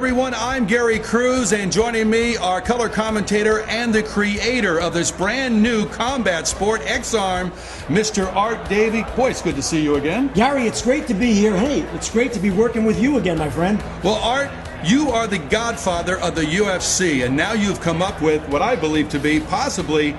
everyone, I'm Gary Cruz, and joining me, our color commentator and the creator of this brand new combat sport, XARM, Mr. Art Davey. Boy, it's good to see you again. Gary, it's great to be here. Hey, it's great to be working with you again, my friend. Well, Art, you are the godfather of the UFC, and now you've come up with what I believe to be possibly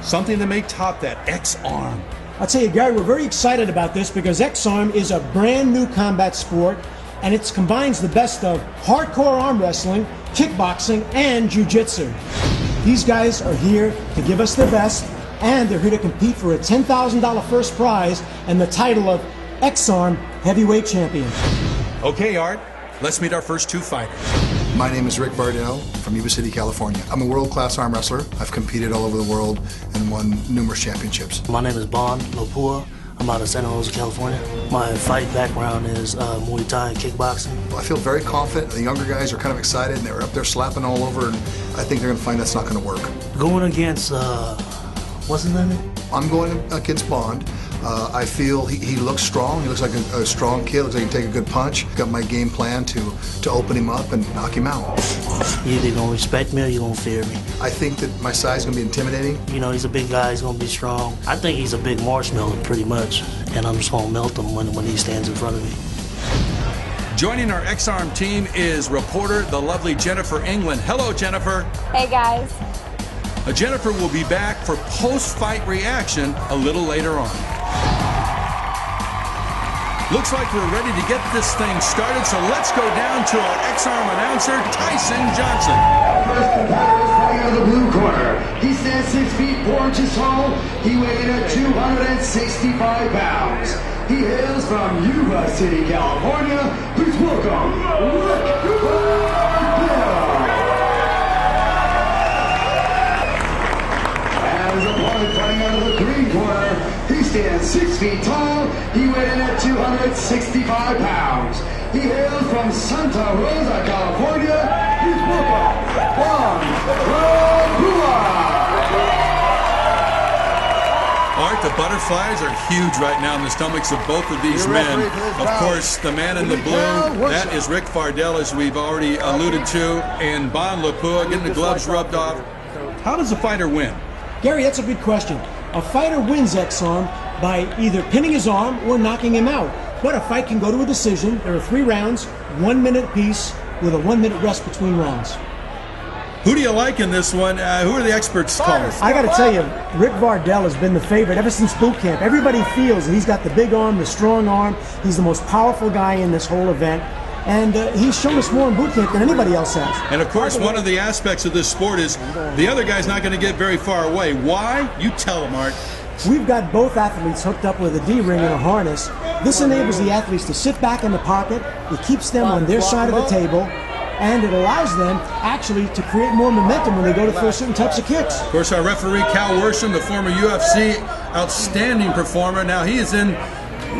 something that may top that, XARM. I'll tell you, Gary, we're very excited about this because XARM is a brand new combat sport, and it combines the best of hardcore arm wrestling, kickboxing, and jiu-jitsu. These guys are here to give us their best, and they're here to compete for a $10,000 first prize and the title of XARM Heavyweight Champion. Okay, Art, let's meet our first two fighters. My name is Rick Vardell from Yuba City, California. I'm a world-class arm wrestler. I've competed all over the world and won numerous championships. My name is Laupua. I'm out of Santa Rosa, California. My fight background is Muay Thai and kickboxing. I feel very confident. The younger guys are kind of excited, and they're up there slapping all over, and I think they're going to find that's not going to work. Going against, what's his name? I'm going against Bond. I feel he looks strong. He looks like a strong kid. Looks like he can take a good punch. Got my game plan to open him up and knock him out. You're either gonna respect me or you're gonna fear me. I think that my size is gonna be intimidating. You know, he's a big guy. He's gonna be strong. I think he's a big marshmallow, pretty much, and I'm just gonna melt him when he stands in front of me. Joining our XARM team is reporter, the lovely Jennifer England. Hello, Jennifer. Hey, guys. Jennifer will be back for post-fight reaction a little later on. Looks like we're ready to get this thing started, so let's go down to our XARM announcer, Tyson Johnson. First competitor is fighting out of the blue corner. He stands 6 feet 4 inches tall. He weighs in at 265 pounds. He hails from Yuba City, California. Please welcome Rick Vardell. And his opponent fighting out of the green corner. He stands 6 feet tall. He weighs in at 265 pounds. He hails from Santa Rosa, California. Please welcome Laupua. Art, the butterflies are huge right now in the stomachs of both of these men. Of course, the man in the blue, that is Rick Vardell, as we've already alluded to, and Bon Laupua getting the gloves rubbed off. How does a fighter win? Gary, that's a good question. A fighter wins XARM by either pinning his arm or knocking him out. But a fight can go to a decision. There are 3 rounds, 1 minute apiece, with a 1 minute rest between rounds. Who do you like in this one? Who are the experts calling? I got to tell you, Rick Vardell has been the favorite ever since boot camp. Everybody feels that he's got the big arm, the strong arm. He's the most powerful guy in this whole event. And he's shown us more in boot camp than anybody else has. And of course, one of the aspects of this sport is the other guy's not going to get very far away. Why? You tell him, Art. We've got both athletes hooked up with a D-ring and a harness. This enables the athletes to sit back in the pocket. It keeps them on their side of the table. And it allows them actually to create more momentum when they go to throw certain types of kicks. Of course, our referee, Cal Worsham, the former UFC outstanding performer, now he is in.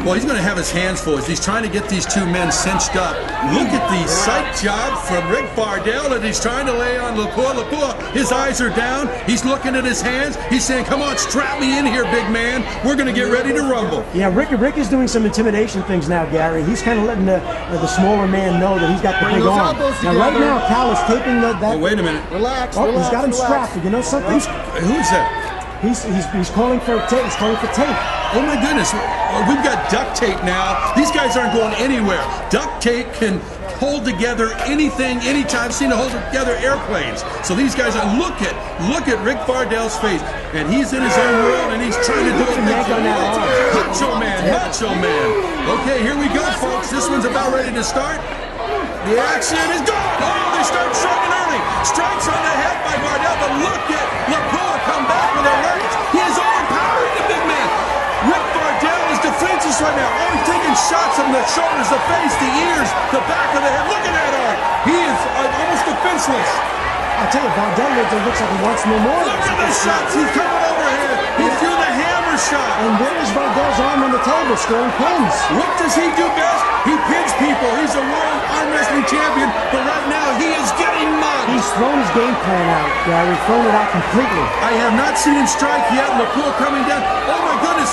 Well, he's going to have his hands full as he's trying to get these two men cinched up. Look at the sight job from Rick Vardell that he's trying to lay on Laupua. Laupua, his eyes are down. He's looking at his hands. He's saying, come on, strap me in here, big man. We're going to get ready to rumble. Yeah, Rick is doing some intimidation things now, Gary. He's kind of letting the smaller man know that he's got the big arm. Now, right now, Cal is taping that. Oh, wait a minute. Relax. Oh, he's got him strapped. You know something? Who is that? He's calling for tape. He's calling for tape. Oh my goodness, we've got duct tape now. These guys aren't going anywhere. Duct tape can hold together anything, anytime. I've seen it hold together airplanes. So these guys are, look at Rick Vardell's face. And he's in his own world and he's trying to do it. Macho man. Okay, here we go, folks. This one's about ready to start. The action is gone. Oh, they start striking early. Strikes on the head by Vardell, but look at Laupua come back with a right. He is overpowering the big man. Rick Vardell is defenseless right now. Oh, he's taking shots from the shoulders, the face, the ears, the back of the head. Look at that, Art. He is almost defenseless. I tell you, Vardell looks like he wants no more. Look at the shots. He's coming overhead. He threw the hammer shot. And where is Vardell's arm on the table, scoring pins? What does he do best? He pins people. He's a world arm wrestling champion, but right now he is getting mugged. He's thrown his game plan out, Gary. Thrown it out completely. I have not seen him strike yet. Laupua coming down. Oh my goodness.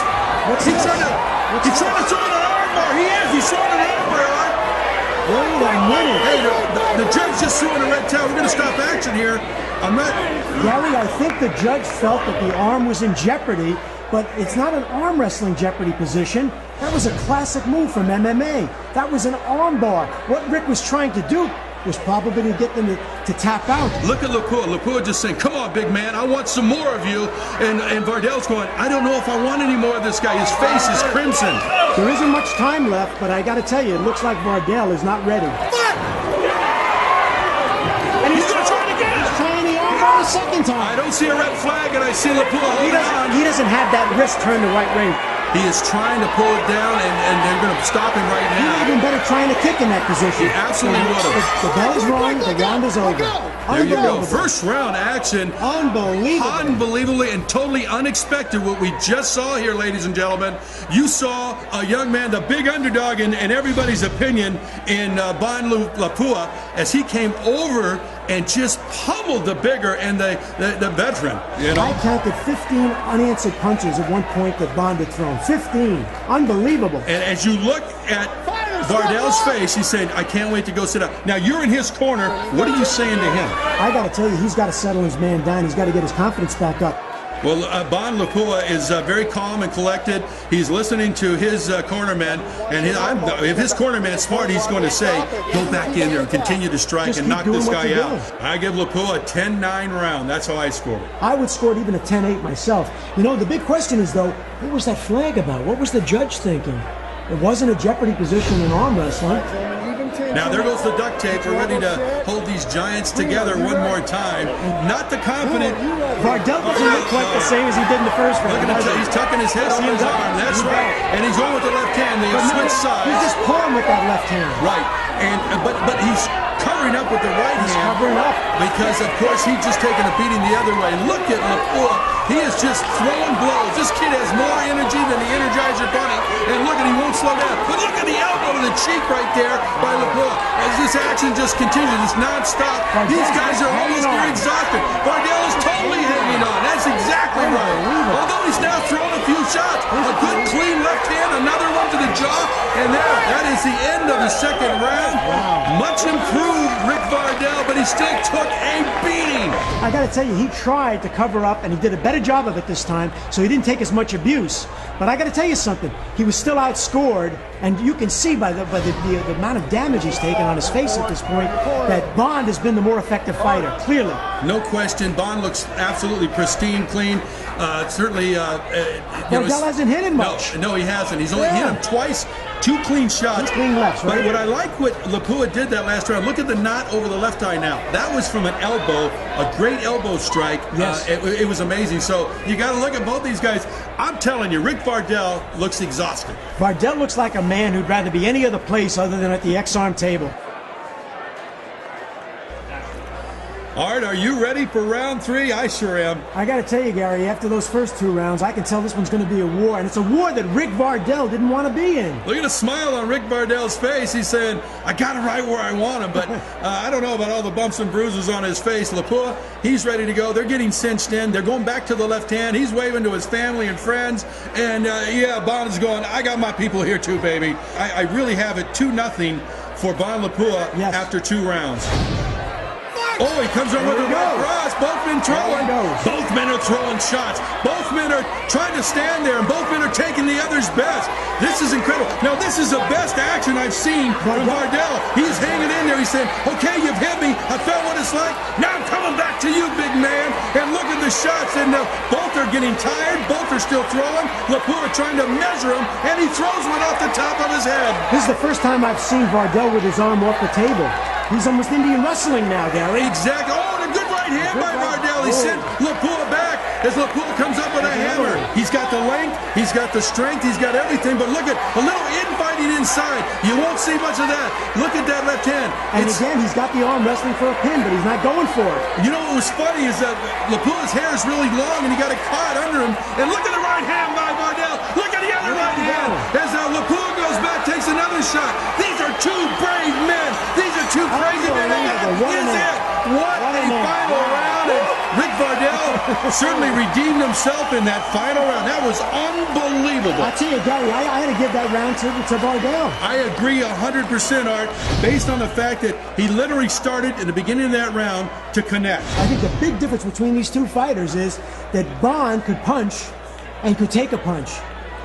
He's trying to throw an armbar. He is. He's throwing an armbar. Wait a minute. Hey, the judge just threw in a red towel. We're going to stop action here. I'm not... Gary, I think the judge felt that the arm was in jeopardy, but it's not an arm wrestling jeopardy position. That was a classic move from MMA. That was an arm bar. What Rick was trying to do was probably to get them to tap out. Look at Laupua. Laupua just saying, come on, big man, I want some more of you. And Vardell's going, I don't know if I want any more of this guy. His face is crimson. There isn't much time left, but I got to tell you, it looks like Vardell is not ready. And he's trying again. He's trying the arm bar a second time. I don't see a red flag, and I see Laupua holding on. He doesn't have that wrist turned the right way. He is trying to pull it down, and they're going to stop him right He now. would have been better trying to kick in that position. He absolutely would have. The bell is rung. The round is over. There you go. First round action. Unbelievable. Unbelievably and totally unexpected what we just saw here, ladies and gentlemen. You saw a young man, the big underdog in everybody's opinion, in Ban Laupua, as he came over and just pummeled the bigger and the veteran. You know? I counted 15 unanswered punches at one point that Bond had thrown. 15. Unbelievable. And as you look at Vardell's face, he's saying, I can't wait to go sit down. Now, you're in his corner. What are you saying to him? I got to tell you, he's got to settle his man down. He's got to get his confidence back up. Well, Ban Laupua is very calm and collected. He's listening to his cornerman, and if his cornerman's smart, he's going to say, go back in there and continue to strike Just and knock keep doing this what guy you're out. doing. I give Laupua a 10-9 round. That's how I scored it. I would score it even a 10-8 myself. You know, the big question is, though, what was that flag about? What was the judge thinking? It wasn't a jeopardy position in arm wrestling. Now there goes the duct tape. We're ready to hold these giants together one more time. Not the confident. Vardell doesn't look quite the same as he did in the first round. Look at him. He's tucking his head over his arm. That's right. And he's going with the left hand. They have switched sides. He's just pulling with that left hand. Right. And but he's covering up with the right hand. Covering up. Because, of course, he's just taking a beating the other way. Look at Laupua. He is just throwing blows. This kid has more energy than the Energizer Bunny. And look at, he won't slow down. But look at the elbow to the cheek right there by Laupua. As this action just continues, it's nonstop. These guys are almost exhausted. Vardell is totally hanging on. That's exactly right. Although he's now thrown a few shots. A good clean left hand, another one to the jaw. And that is the end of the second round. Much improved Rick Vardell, but he still took a beating. I got to tell you, he tried to cover up, and he did a better job of it this time, so he didn't take as much abuse. But I got to tell you something. He was still outscored, and you can see by the amount of damage he's taken on his face at this point that Bond has been the more effective fighter, clearly. No question. Bond looks absolutely pristine, clean. Certainly, Vardell hasn't hit him much. No, he hasn't. He's only hit him twice. 2 clean shots. 2 clean lefts, right? But what I like what Laupua did that last round, look at the knot over the left eye now. That was from an elbow, a great elbow strike. Yes. It was amazing. So you got to look at both these guys. I'm telling you, Rick Vardell looks exhausted. Vardell looks like a man who'd rather be any other place other than at the XARM table. All right, are you ready for round 3? I sure am. I got to tell you, Gary, after those first 2 rounds, I can tell this one's going to be a war, and it's a war that Rick Vardell didn't want to be in. Look at the smile on Rick Vardell's face. He's saying, I got it right where I want him, but I don't know about all the bumps and bruises on his face. Laupua, he's ready to go. They're getting cinched in. They're going back to the left hand. He's waving to his family and friends, and Bond is going, I got my people here too, baby. I really have it 2-0 for Ban Laupua after 2 rounds. Oh, he comes on with a right cross. Both men throwing. Both men are throwing shots. Both men are trying to stand there, and both men are taking the other's best. This is incredible. Now, this is the best action I've seen from Vardell. He's hanging in there. He's saying, okay, you've hit me. I felt what it's like. Now I'm coming back to you, big man. And look at the shots. And both are getting tired. Both are still throwing. Laupua trying to measure him, and he throws one off the top of his head. This is the first time I've seen Vardell with his arm off the table. He's almost Indian wrestling now, Gary. Exactly. Oh, and a good right hand by Vardell. He sent Laupua back as Laupua comes up with a hammer. He's got the length, he's got the strength, he's got everything, but look at a little infighting inside. You won't see much of that. Look at that left hand. And again, he's got the arm wrestling for a pin, but he's not going for it. You know what was funny is that Lapua's hair is really long, and he got it caught under him. And look at the right hand by Vardell. Look at the other right hand as Laupua goes back, takes another shot. These are 2 brave men. These are 2 crazy men. And that is it. What a final round. And Rick Vardell certainly redeemed himself in that final round. That was unbelievable. unbelievable. I tell you, Gary, I had to give that round to Vardell. I agree 100%, Art, based on the fact that he literally started in the beginning of that round to connect. I think the big difference between these two fighters is that Bond could punch and could take a punch.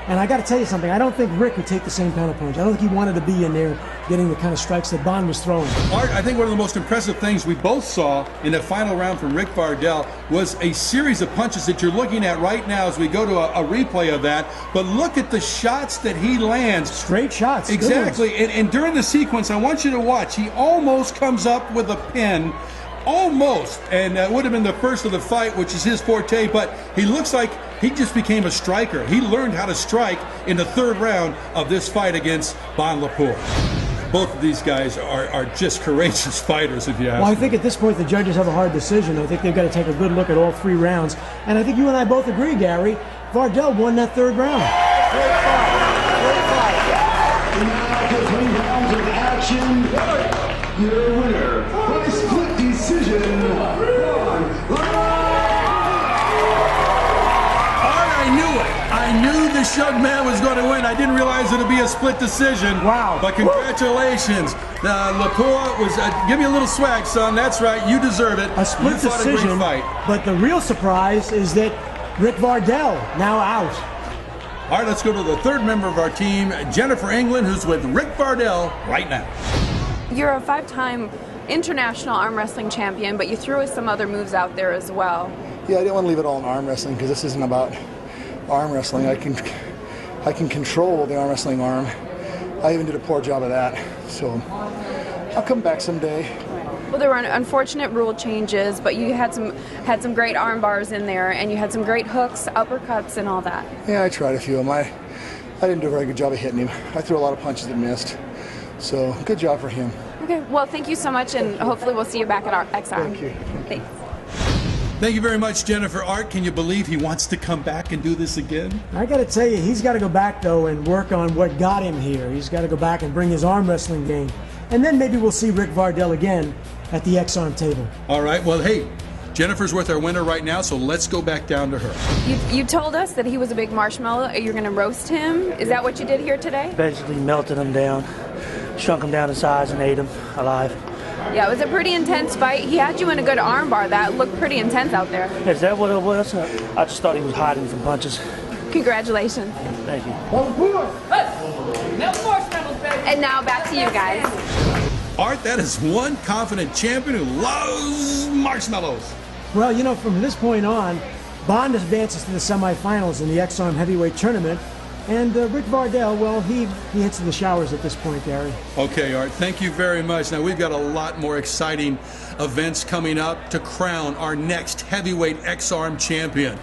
And I got to tell you something, I don't think Rick could take the same kind of punch. I don't think he wanted to be in there getting the kind of strikes that Bond was throwing. Art, I think one of the most impressive things we both saw in the final round from Rick Vardell was a series of punches that you're looking at right now as we go to a replay of that. But look at the shots that he lands. Straight shots. Exactly. And during the sequence, I want you to watch. He almost comes up with a pin. Almost, and it would have been the first of the fight, which is his forte, but he looks like he just became a striker. He learned how to strike in the third round of this fight against Bon Laupua. Both of these guys are just courageous fighters, if you ask me. Well, I think at this point the judges have a hard decision. I think they've got to take a good look at all three rounds. And I think you and I both agree, Gary, Vardell won that third round. After 3 rounds of action, your winner by split decision, I knew this young man was going to win. I didn't realize it would be a split decision. Wow. But congratulations. Laupua was, give me a little swag, son. That's right. You deserve it. A split you fought decision. a great fight. But the real surprise is that Rick Vardell now out. All right, let's go to the third member of our team, Jennifer England, who's with Rick Vardell right now. You're a 5-time international arm wrestling champion, but you threw us some other moves out there as well. Yeah, I didn't want to leave it all in arm wrestling because this isn't about arm wrestling. I can control the arm wrestling arm. I even did a poor job of that. So I'll come back someday. Well, there were unfortunate rule changes, but you had some great arm bars in there, and you had some great hooks, uppercuts, and all that. Yeah, I tried a few of them. I didn't do a very good job of hitting him. I threw a lot of punches that missed. So good job for him. Okay, well, thank you so much, and hopefully we'll see you back at our XARM. Thank you. Thanks. Thank you very much, Jennifer. Art, can you believe he wants to come back and do this again? I got to tell you, he's got to go back, though, and work on what got him here. He's got to go back and bring his arm wrestling game. And then maybe we'll see Rick Vardell again at the XARM table. All right, well, hey, Jennifer's with our winner right now, so let's go back down to her. You told us that he was a big marshmallow. You're going to roast him. Is that what you did here today? Basically melted him down, shrunk him down in size, and ate him alive. Yeah, it was a pretty intense fight. He had you in a good arm bar. That looked pretty intense out there. Is that what it was? I just thought he was hiding from punches. Congratulations. Thank you. And now back to you guys. Art, that is one confident champion who loves marshmallows. Well, you know, from this point on, Bond advances to the semifinals in the XARM heavyweight tournament. And Rick Vardell, well, he hits the showers at this point, Gary. Okay, Art, thank you very much. Now, we've got a lot more exciting events coming up to crown our next heavyweight XARM champion.